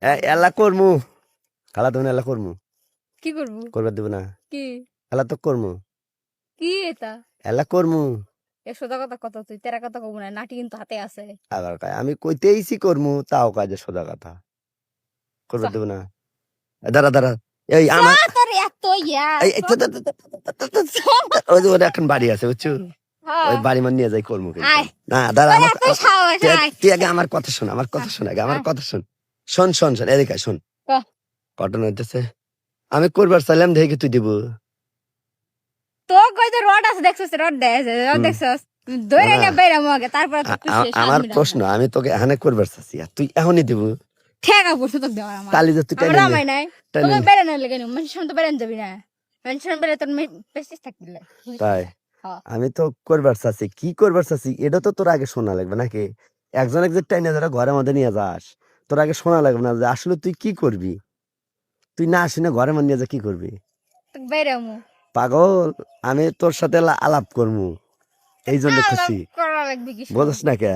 এলা করমু খালা তুমি এলা করমু কি করবো? করবার দেব না কি এলা তো করমু কি এটা? এলা করমু এ সোজা কথা কত, তুই তেরা কথা কব না, নাটি কিন্তু হাতে আছে। আবার কয় আমি কইতেইছি করমু তাও কাজে সোজা কথা করবার যা দেব না দাঁড়া দাঁড়া এই যা, আমার তোর এত ইয়া এই ওই যে ওর এখন বাড়ি আছে বুঝছো ওই বাড়ি মান নিয়ে যাই করমু কিন্তু আয়, না দাঁড়া তোর আমার এত সাহস, আয় তুই আগে আমার কথা শোন আমার কথা শোন আগে আমার কথা শোন শোন শোন শোন এদিকে আয়, শোন কহ। ঘটনা হইতেছে আমি করবার চাইলাম দেখে তুই দিব তো কই তো রড আছে, দেখছস রড দেছে, রড দেখছস ধরে না, নে বাইরে মগে, তারপর তো তুই আমার প্রশ্ন আমি তোকে এখানে করবার চাচ্ছি আর তুই এখনই দিব ঠেকা পড়ছ তো দেওয়ার আমার কালি যে তুই আমার টেনে রামাই নাই টেনে তোকে নে। বেরে না লাগে মানুষের সামনে তো বেরেন যাবি না, মানুষের সামনে বেরে তোর পেস্টিস থাকবি না। তাই হ্যাঁ। আমি তো করবার চাচ্ছি কি করবার চাচ্ছি এটা তো তোর আগে শোনা লাগবে নাকি একজন একজন টাইনে যারা ঘরের মধ্যে নিয়ে যাস তোর আগে শোনা লাগবে না যে আসলে তুই কি করবি তুই না আসি না ঘরের মধ্যে নিয়ে যা কি করবি তোকে বেরে মু পাগল আমি তোর সাথে আলাপ করবো এই জন্য আলাপ খুশি করা লাগবে কি বুঝছ না কে